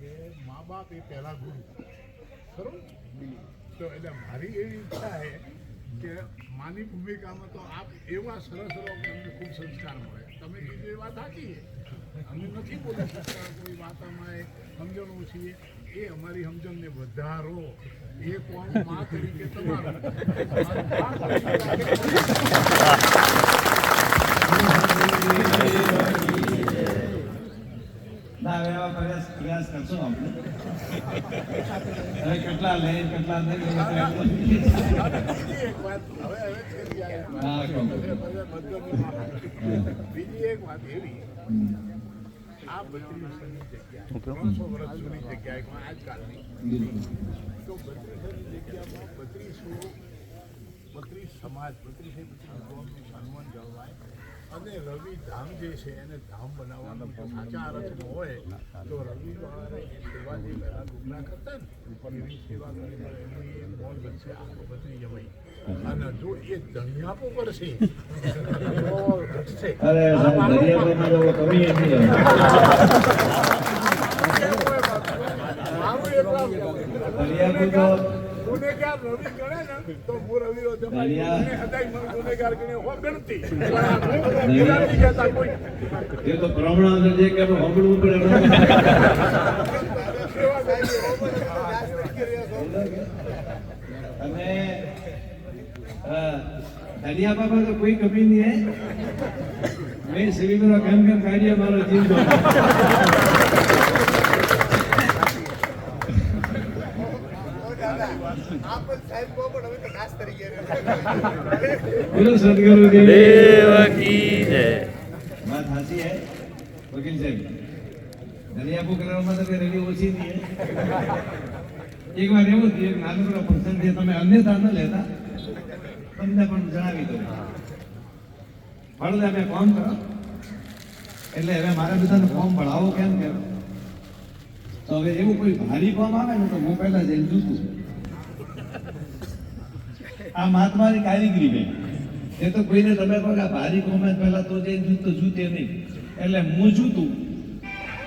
કે મા બાપ એ પહેલા ગુરુ ખરું. તો એટલે મારી એવી ઈચ્છા છે કે માની ભૂમિકામાં તો આપ એવા સરસ રહો કે અમને ખૂબ સંસ્કાર મળે. તમે કીધું એ વાત સાચી છે, અમે નથી બોલી શકતા કોઈ વાતમાં સમજણું છીએ, એ અમારી સમજણને વધારો. એ કોણ મા તરીકે તમારું ના હવે એવા પ્રયાસ કરશો આપણે. હવે કેટલા લે કેટલા બીજી એક વાત એવી, આ 32 જગ્યા 300 વર્ષ જૂની જગ્યાએ આજકાલની તો 32 જગ્યામાં 32 સમાજ 32 ગોમનું સન્માન જળવાય. અને રવિ ધામ જે છે એને ધામ બનાવવાનો સાચા અર્થમાં હોય તો રવિ સેવા જે પહેલાં ડુગલા કરતા ને એવી સેવા કરી એમની એ મોલ વચ્ચે આખો બદલી જવાય. અને જો એ ધણિયાપો કરશે તો ઘટશે. ગુનેગાર રવિ ગણે ને તો હું રવિ ગુનેગાર ગણે હો ગણતી એ તો પ્રમાણ જે કે સાંભળવું પડે. અને ધનિયા બાબા તો કોઈ કમી નહીં હે. મેં શરીર કેમ કાર્ય મારો જીવ બોલો સદગુરુ દેવ કી જય. વાત સાચી હે વકીલ સાહેબ. દરિયાપુ કરવામાં તો રવિ ઓછી નહીં. એક વાર એવું થયું, એક નાનકડો ફંક્શન છે, તમે અન્યતા ન લેતા, તમને પણ જણાવી દઉં. ભણલે અમે ફોર્મ કરો એટલે હવે મારે બધાને ફોર્મ ભણાવો કેમ કેમ. તો હવે એવું કોઈ ભારી ફોર્મ આવે ને તો હું પહેલા જઈને જૂતું. આ મહાત્માની કારીગરી ભાઈ. એ તો કોઈને તમે કહો કે ભારી કોમે પહેલા તો જઈને જૂતો જૂતે નહીં, એટલે હું જૂતું.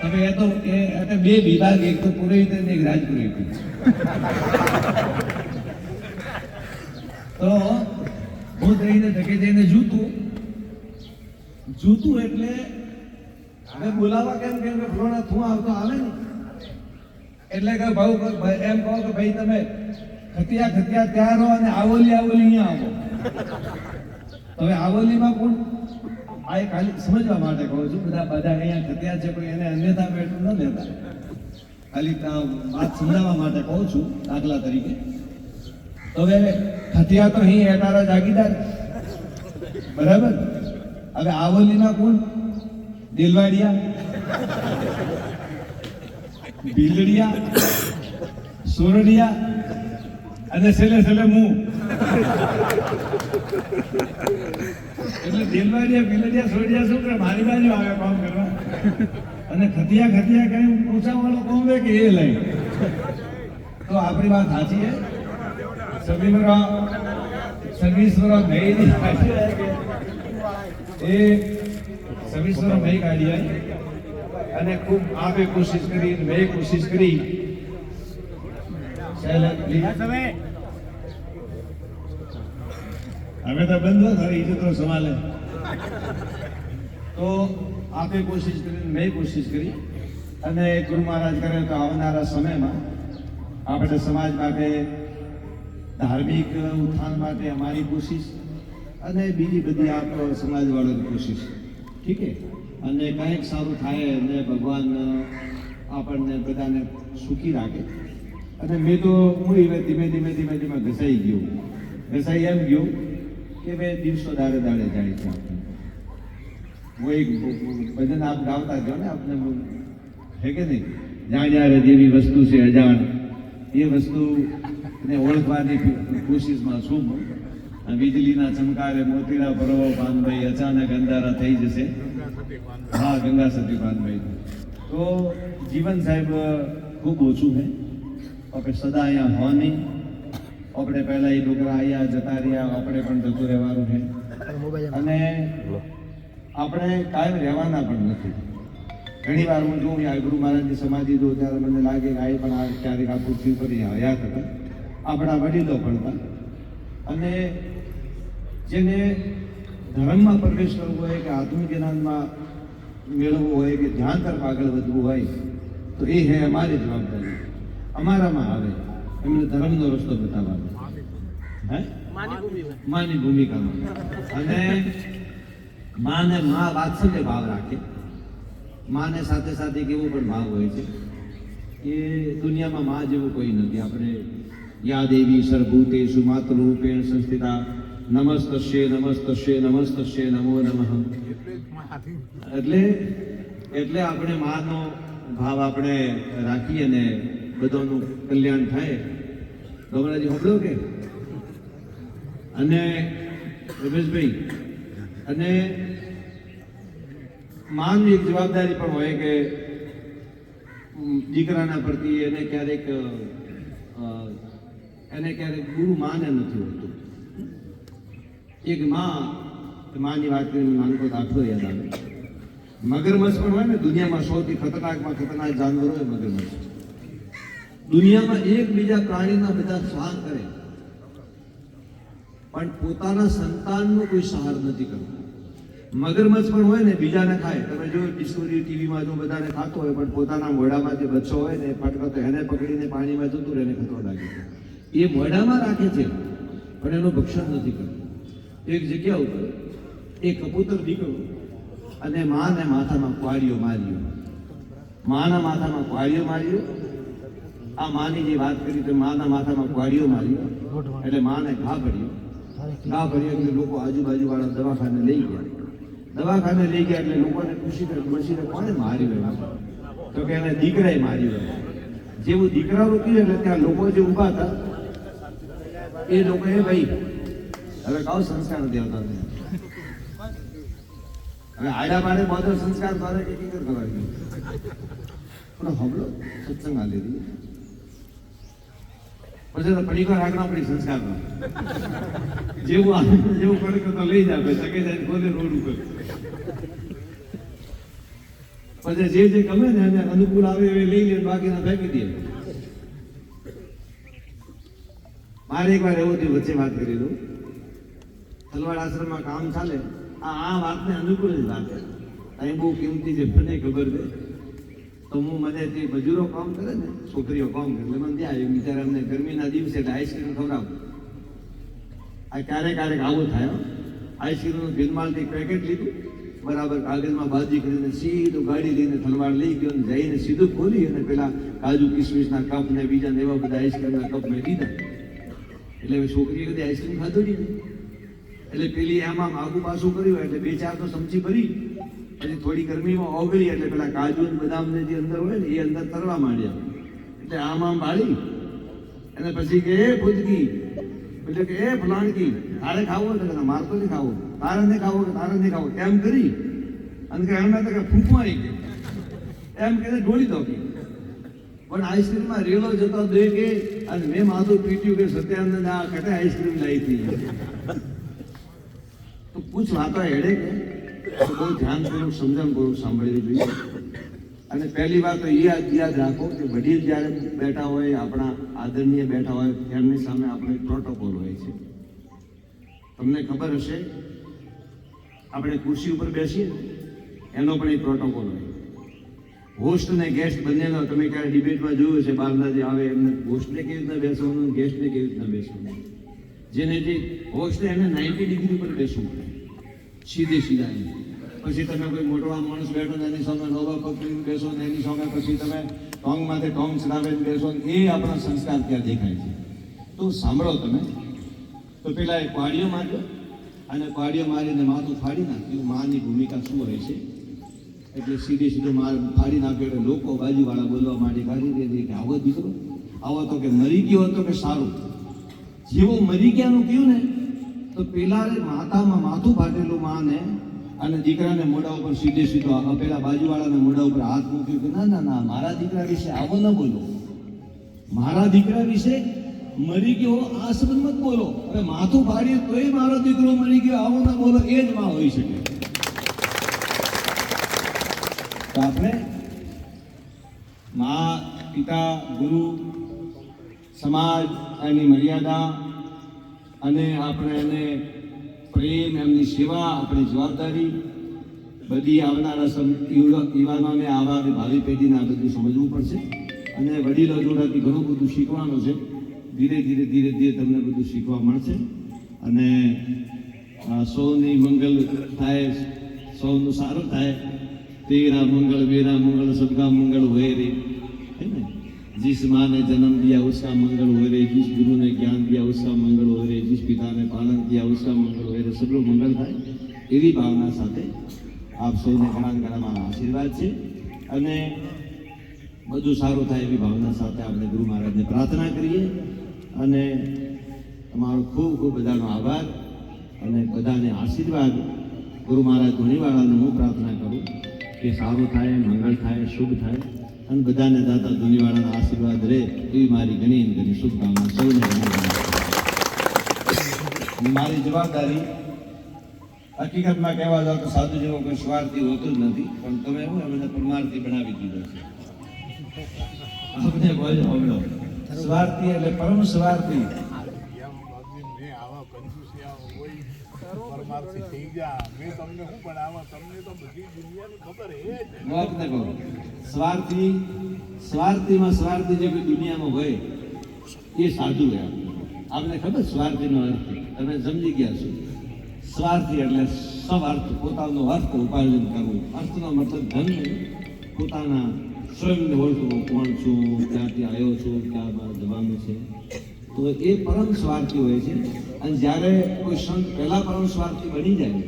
તમે એ તો બે વિભાગ, એક તો પુરોહિત અને એક રાજપુરોહિત. તો હું જઈને ધકે જઈને જૂતું એટલે હવે બોલાવા કેમ કે ફ્લોના થું આવતો આવે ને એટલે કે ભાવ એમ કહો કે ભાઈ તમે ખતિયા ત્યાં રહો અને આવોલી અહીંયા આવો. હવે આવોલીમાં કોણ આ ખાલી સમજવા માટે કહું છું. બધા અહીંયા ખતિયા છે પણ એને અન્યથા બેઠું ન લેતા, ખાલી વાત સમજાવવા માટે કહું છું દાખલા તરીકે. તો હવે ખતિયા તો અહીં એટારા જાગીદાર બરાબર. હવે આવોલીના કોણ દિલવાડિયા, ભીલડિયા, સોરડિયા અને છેલ્લે હું. એટલે દિલવાડિયા ભીલડિયા સોરડિયા શું કરે મારી બાજુ આવે કામ કરવા. અને ખતિયા કઈ ઊંચા વાળો કોમ કે એ લઈ. તો આપણી વાત સાચી છે. સર્વિસવાળા ભાઈ એ સર્વિસવાળા ભાઈ કાઢી આવી અને ખૂબ આપે કોશિશ કરી, મેં કોશિશ કરી. હવે તો બંધ થાય ઇજ્જતો સંભાળે. તો આપે કોશિશ કરી, મેં કોશિશ કરી. અને ગુરુ મહારાજ કરે તો આવનારા સમયમાં આપણે સમાજ માટે, ધાર્મિક ઉત્થાન માટે અમારી કોશિશ અને બીજી બધી આપણો સમાજવાળાની કોશિશ. ઠીક છે. અને કંઈક સારું થાય અને ભગવાન આપણને બધાને સુખી રાખે. અને મેં તો હું ધીમે ધીમે ઘસાઈ ગયો. ઘસાઈ એમ ગયો કે ભાઈ દિવસો દાડે જાય છે. હું એક ભજન આપ ગાવતા ગયો ને આપને છે કે નહીં, જાણ્યારે જેવી વસ્તુ છે અજાણ એ વસ્તુને ઓળખવાની કોશિશમાં છું હું. વીજળીના ચમકારે મોતીડા ભરવો પાનભાઈ, અચાનક અંધારા થઈ જશે. હા, ગંગા સતી પાનભાઈ. તો જીવન સાહેબ ખૂબ ઓછું છે. આપણે સદા અહીંયા હોની, આપણે પહેલા એ ડોકરા અહીંયા જતા રહ્યા, આપણે પણ જતું રહેવાનું છે. અને આપણે કાયમ રહેવાના પણ નથી. ઘણી વાર હું જોઉં આ ગુરુ મહારાજની સમાધિ જોઉં ત્યારે મને લાગે કે આ પણ આ ક્યારેક આ પૃથ્વી પર હયાત હતા, આપણા વડીલો પણ હતા. અને જેને ધર્મમાં પ્રવેશ કરવો હોય કે આત્મિક જ્ઞાનમાં મેળવવું હોય કે ધ્યાન તરફ આગળ વધવું હોય તો એ હે અમારી જવાબદારી, અમારામાં આવે એમને ધર્મનો રસ્તો બતાવવાનો, હે માની ભૂમિકામાં. અને માને મા વાત્સલ્ય ભાવ રાખે. માને સાથે સાથે એક એવો પણ ભાવ હોય છે કે દુનિયામાં મા જેવું કોઈ નથી. આપણે યા દેવી સર્વભૂતેષુ માતૃરૂપેણ સંસ્થિતા નમસ્તસ્ય નમસ્તસ્ય નમસ્તસ્ય નમો નમઃ. એટલે આપણે માનો ભાવ આપણે રાખીએ અને બધાનું કલ્યાણ થાય. ગમરાજી હોબળો કે અને રમેશભાઈ, અને માનવી એક જવાબદારી પણ હોય કે દીકરાના પ્રત્યે એને ક્યારેક ગુરુ માને નથી હોતું. એક માની વાત કરીને નાનકો દાખલો યાદ આવે. મગરમચ્છ પણ હોય ને, દુનિયામાં સૌથી ખતરનાકમાં ખતરનાક જાનવર હોય મગરમચ્છ. દુનિયામાં એકબીજા પ્રાણીના બધા સહાર કરે પણ પોતાના સંતાનનો કોઈ સહાર નથી કરતો. મગરમચ્છ પણ હોય ને બીજાને ખાય. તમે જો ડિસ્કવરી ટીવીમાં જો બધાને ખાતો હોય પણ પોતાના મોઢામાં જે બચ્ચો હોય ને ફટકતો એને પકડીને પાણીમાં જતું રહે, એને ખતરો લાગે. એ મોઢામાં રાખે છે પણ એનું ભક્ષણ નથી કરતો. એક જગ્યા ઉપર એક કબૂતર નીકળ્યું અને માને માથામાં કવાડીઓ માર્યો. માના માથામાં કવાડીઓ માર્યો. આ માની જે વાત કરી તો માના માથામાં કવાડીઓ માર્યો એટલે માને ઘા પડ્યો. એટલે લોકો આજુબાજુ વાળા દવાખાને લઈ ગયા. એટલે લોકોને પૂછીને કોને માર્યું? તો કે એને દીકરાએ માર્યું. જેવું દીકરા રોક્યું એટલે ત્યાં લોકો જે ઊભા હતા એ લોકોએ ભાઈ હવે કાવ સંસ્કાર નથી આવતા. હવે આડા પાડે બધો સંસ્કાર દ્વારા એકીકર કરવા ગયો પણ હમલો સત્સંગ આ લીધી પછી તો પડીકો રાખના પડી સંસ્કારમાં જેવું પડે તો લઈ જાય સકે જાય ખોલે રોડ ઉપર. પછી જે ગમે ને એને અનુકૂળ આવે એ લઈ લે, બાકીના ફેંકી દે. મારે એકવાર એવું થયું, વચ્ચે વાત કરી દઉં. તલવાડ આશ્રમમાં કામ ચાલે. આ વાતને અનુકૂળ જ વાત છે. અહીં બહુ કિંમતી છે, મને ખબર છે. તો હું મને તે મજૂરો કામ કરે ને, છોકરીઓ કામ કરે એટલે મને ત્યાં બિચારા અમને ગરમીના દિવસે એટલે આઈસ્ક્રીમ ખવડાવું. આ ક્યારેક આવું થાય. આઈસ્ક્રીમનું ભીનમાલથી પેકેટ લીધું, બરાબર કાગળમાં બાજી કરીને સીધું ગાડી લઈને તલવાડ લઈ ગયો, જઈને સીધું ખોલી અને પેલા કાજુ કિસમિસના કપ ને બીજા એવા બધા આઈસ્ક્રીમના કપ મેં લીધા. એટલે છોકરીએ કદી આઈસ્ક્રીમ ખાધો નહીં. એટલે પેલી આમાં આગુ પાછું કર્યું એટલે 2-4 તો સમજી ભરી. પછી થોડી ગરમીમાં ઓગળી એટલે પેલા કાજુ અને બદામને જે અંદર હોય ને એ અંદર તરવા માંડ્યા. એટલે આમ બાળી અને પછી કે એ ભૂતકી, એટલે કે એ ફલાણકી, તારે ખાવો એટલે મારે તો નહીં ખાવો, તારે નહીં ખાવો કે તારે નહીં ખાવો એમ કરી અને કે એમને તો કે ફૂંકવાઈ ગઈ એમ કે ઢોળી દો કે. પણ આઈસ્ક્રીમમાં રેલો જતો દે કે અને મેં માથું પીટ્યું કે સત્યાનંદ આ કટે આઈસ્ક્રીમ લાવી હતી. તો પૂછ વાતો હેડે કે બહુ ધ્યાનપૂર્વક સમજણપૂર્વક સાંભળવી જોઈએ. અને પહેલી વાત તો એ યાદ રાખો કે વડીલ જ્યારે બેઠા હોય, આપણા આદરણીય બેઠા હોય, એમની સામે આપણો એક પ્રોટોકોલ હોય છે. તમને ખબર હશે આપણે ખુરશી ઉપર બેસીએ એનો પણ એક પ્રોટોકોલ હોય. હોસ્ટ અને ગેસ્ટ બંનેનો તમે ક્યારે ડિબેટમાં જોયું છે, બહારના જે આવે એમને હોસ્ટને કેવી રીતના બેસવાનું, ગેસ્ટને કેવી રીતના બેસવાનું. જેને જે હોસ્ટ એને 90 ડિગ્રી પર બેસવું પડે, સીધા. પછી તમે કોઈ મોટો માણસ બેઠો ને એની સામે નોબા પકડીને બેસો ને એની સામે પછી તમે ટોંગમાંથી ટોંગ ચડાવીને બેસો ને એ આપણા સંસ્કાર ત્યાં દેખાય છે. તો સાંભળો તમે. તો પેલા એ પાડીઓ માર્યો અને પાડીઓ મારીને માથું ફાડી નાખ્યું. માની ભૂમિકા શું હોય છે એટલે સીધું માર ફાડી નાખ્યો એટલે લોકો બાજુવાળા બોલવા માંડી, કાઢી દે કે આવો દીકરો, આવો તો કે મરી ગયો હતો કે સારું. જેવું મરી ગયાનું કહ્યું ને તો પેલા માથામાં માથું ફાટેલું માને અને દીકરાને મોઢા ઉપર સીધો પેલા બાજુવાળાના મોઢા ઉપર હાથ મૂક્યું કે ના મારા દીકરા વિશે આવો ન બોલો, મારા દીકરા વિશે મરી ગયો આ શબ્દ મત બોલો. હવે માથું ફાડ્યું તોય મારો દીકરો મરી ગયો આવો ન બોલો, એ જ માં હોઈ શકે. તો આપણે મા પિતા ગુરુ સમાજ એની મર્યાદા અને આપણે એને પ્રેમ એમની સેવા આપણી જવાબદારી બધી આવનારા યુવાનોને આવા ભાવિ પેઢીને આ બધું સમજવું પડશે અને વડીલો જોડેથી ઘણું બધું શીખવાનું છે. ધીરે ધીરે તમને બધું શીખવા મળશે અને સૌની મંગલ થાય, સૌનું સારું થાય. तेरा मंगल मेरा मंगल सबका मंगल हुए रे, है ना. जिस माँ ने जन्म दिया उसका मंगल हो रे, जिस गुरु ने ज्ञान दिया उसका मंगल हो रे, जिस पिता ने पालन किया उसका मंगल हो रे, सबको मंगल થાય એવી ભાવના સાથે આપ સૌને ઘણા ઘણા મારા આશીર્વાદ છે અને બધું સારું થાય એવી ભાવના સાથે આપણે ગુરુ મહારાજને પ્રાર્થના કરીએ અને તમારો ખૂબ ખૂબ બધાનો આભાર અને બધાને આશીર્વાદ. ગુરુ મહારાજ ધુણીવાળાને હું પ્રાર્થના કરું કે સારું થાય, મંગળ થાય, શુભ થાય અને બધાને દાતા ધુણીવાળાના આશીર્વાદ રહે એવી મારી ઘણી ઘણી શુભકામના સૌને. મારી જવાબદારી હકીકતમાં કહેવા જાવ તો સાધુ જેવો કોઈ સ્વાર્થી હોતો જ નથી, પણ તમે એવું એમને પરમાર્થી બનાવી દીધો છે. આપણે બોલો સ્વાર્થી એટલે પરમ સ્વાર્થી. પરમાર્થી થઈ ગયા મેં તમને શું બનાવવા, તમને તો બધી દુનિયાની ખબર હે. હું આપને કહું સ્વાર્થીમાં સ્વાર્થી જે કોઈ દુનિયામાં હોય એ સાધુ હે. આપને ખબર સ્વાર્થીનો અર્થ તમે સમજી ગયા છો. સ્વાર્થી એટલે સ્વાર્થ, પોતાનો અર્થ ઉપાર્જન કરવું. અર્થનો મતલબ ધન નહીં, પોતાના સ્વયંને ઓળખવું, કોણ છું, ક્યાંથી આવ્યો છું, ક્યાં મારે જવાનું છે. તો એ પરમ સ્વાર્થી હોય છે. અને જ્યારે કોઈ સંત પહેલા પરમ સ્વાર્થી બની જાય,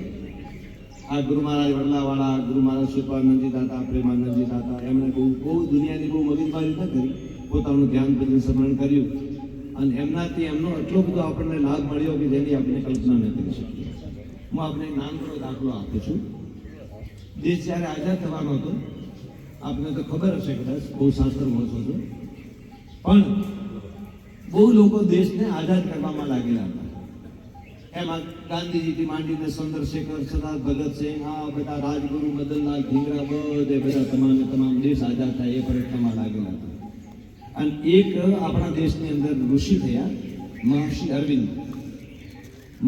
આ ગુરુ મહારાજ વડલાવાળા, ગુરુ મહારાજ સુપાનંદજી દાતા, પ્રેમાનંદજી દાતા, એમણે બહુ દુનિયાની બહુ મગજમારી ન કરી, પોતાનું ધ્યાન ભજન સ્મરણ કર્યું અને એમનાથી એમનો એટલો બધો આપણને લાભ મળ્યો કે જેની આપણે કલ્પના ન કરી શકીએ. હું આપણે નાનકડો દાખલો આપું છું. દેશ જ્યારે આઝાદ થવાનો હતો, આપને તો ખબર હશે કદાચ, બહુ શાસ્ત્ર વાંચો છો, પણ બહુ લોકો દેશને આઝાદ કરવામાં લાગેલા હતા. એમાં ગાંધીજીથી માંડીને ચંદ્રશેખર, સરદાર ભગતસિંહ, આ બધા રાજગુરુ, મદનલાલ ધીંગરા, બધા તમામ દેશ આઝાદ થાય એ પ્રયત્નમાં લાગેલા હતા. અને એક આપણા દેશની અંદર ઋષિ થયા, મહર્ષિ અરવિંદ.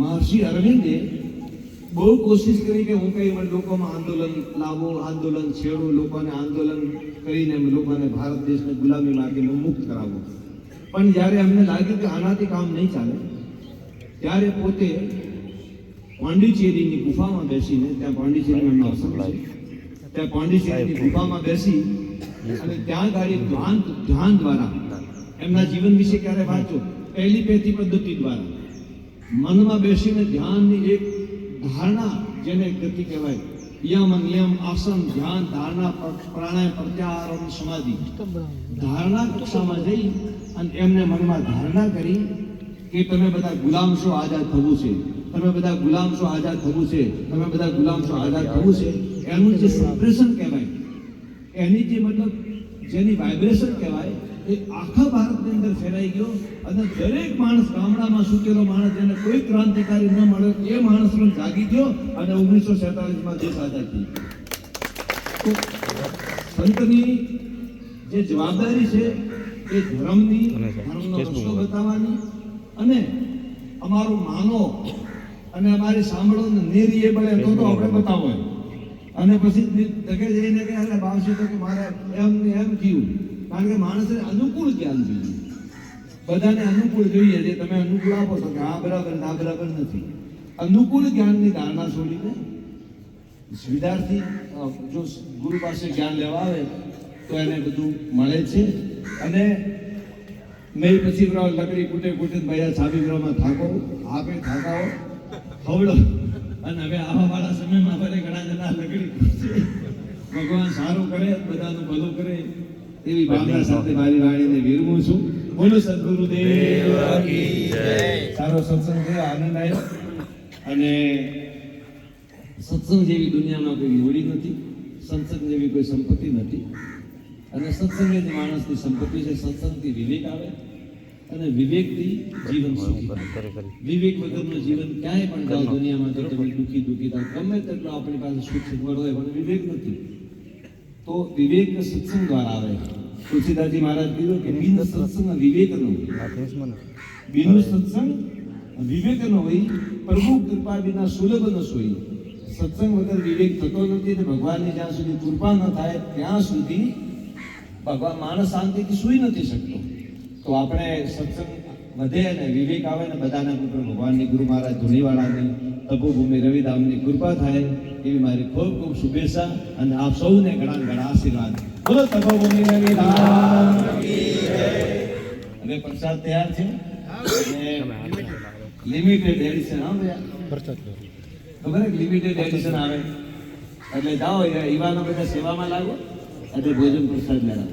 મહર્ષિ અરવિંદે બહુ કોશિશ કરી કે હું કઈ લોકોમાં આંદોલન લાવો, આંદોલન છેડું, લોકોને આંદોલન કરીને લોકોને ભારત દેશને ગુલામીમાંથી મુક્ત કરાવવું. પણ જ્યારે અમને લાગ્યું કે આનાથી કામ નહીં ચાલે, ત્યારે પોતે પાંડિચેરીની ગુફામાં બેસીને, ત્યાં પાંડિચેરીમાં એમનો આશ્રમ છે, ત્યાં પાંડિચેરીની ગુફામાં બેસી અને ત્યાં ગાડી ધ્યાન દ્વારા એમના જીવન વિશે ક્યારે વાંચો, પહેલી પદ્ધતિ દ્વારા મનમાં બેસીને ધ્યાનની એક ધારણા, જેને ગતિ કહેવાય, યમ નિયમ આસન ધ્યાન ધારણા પ્રાણાયામ પ્રત્યાહાર અને સમાધિ, ધારણા કક્ષામાં જઈ અને એમને મનમાં ધારણા કરી કે તમે બધા ગુલામ છો, આઝાદ થવું છે, તમે બધા ગુલામ છો, આઝાદ થવું છે, તમે બધા ગુલામ છો, આઝાદ થવું છે. એનું જે વાઇબ્રેશન કહેવાય, એની જે મતલબ જેની વાઇબ્રેશન કહેવાય, એ આખા ભારતની અંદર ફેલાઈ ગયો અને દરેક માણસ, ગામડામાં સૂતેલો માણસ જેને કોઈ ક્રાંતિકારી ન મળ્યો, એ માણસ પણ જાગી ગયો અને 1947માં દેશ આઝાદ થઈ ગયો. તો સંતની જે જવાબદારી છે એ ધર્મનો રસ્તો બતાવવાની અને અમારું માનો અને અમારી સાંભળો નેરી એ બળે તો આપણે બતાવો. અને પછી ધગે જઈને કે અરે બાવસી તો મારે એમ થયું, કારણ કે માણસને અનુકૂળ જ્ઞાન જોઈએ, બધાને અનુકૂળ જોઈએ. જે તમે અનુકૂળ આપો તો કે આ બરાબર આ બરાબર નથી. અનુકૂળ જ્ઞાનની ધારણા છોડીને વિદ્યાર્થી જો ગુરુ પાસે જ્ઞાન લેવા આવે તો એને બધું મળે છે. અને મેં પછી લકડી કૂટે ભાઈ છાબીગ્રહમાં થાકો આપે, થાકાઓ ખવડો. અને હવે આવા વાળા સમયમાં આપણે ઘણા જણા લકડી કૂટશે. ભગવાન સારું કરે, બધાનું ભલું કરે એવી ભાવના સાથે મારી વાણીને વિરમું છું. બોલો સદગુરુદેવ કી જય. સારો સત્સંગ થયો, આનંદ આવ્યો. અને સત્સંગ જેવી દુનિયામાં કોઈ મૂડી નથી, સત્સંગ જેવી કોઈ સંપત્તિ નથી. અને સત્સંગ જ માણસની સંપત્તિ છે. સત્સંગથી વિવેક આવે અને વિવેકથી જીવન સુખી થાય. વિવેક વગરનું જીવન ક્યાંય પણ જાઓ દુનિયામાં તો તમે દુઃખી થાય. ગમે તેટલો આપણી પાસે સુખ સગવડ હોય પણ વિવેક નથી. તો વિવેક સત્સંગ દ્વારા આવે તુલસીદાસજી મહારાજ કીધું કે બિન સત્સંગ વિવેકનો, બિન સત્સંગ વિવેકનો હોય, પ્રભુ કૃપા વિના સુલભ ન સોઈ. સત્સંગ વગર વિવેક થતો નથી, ને ભગવાનની જ્યાં સુધી કૃપા ન થાય ત્યાં સુધી ભગવાન માણસ શાંતિથી સૂઈ નથી શકતો. તો આપણે સત્સંગ વધે અને વિવેક આવે ને બધાના પુત્ર ભગવાનની ગુરુ મહારાજ ધુણીવાળાની તપોભૂમિ રવિધામની કૃપા થાય એવી મારી ખૂબ ખૂબ શુભેચ્છા અને આપ સૌને ઘણા ઘણા આશીર્વાદ. બોલો તપોભૂમિ રવિધામ કી જય. હવે પ્રસાદ તૈયાર છે અને લિમિટેડ એડિશન આવે ખબર લિમિટેડ એડિશન આવે એટલે જાઓ યુવાનો બધા સેવામાં લાગો અને ભોજન પ્રસાદ લેવા.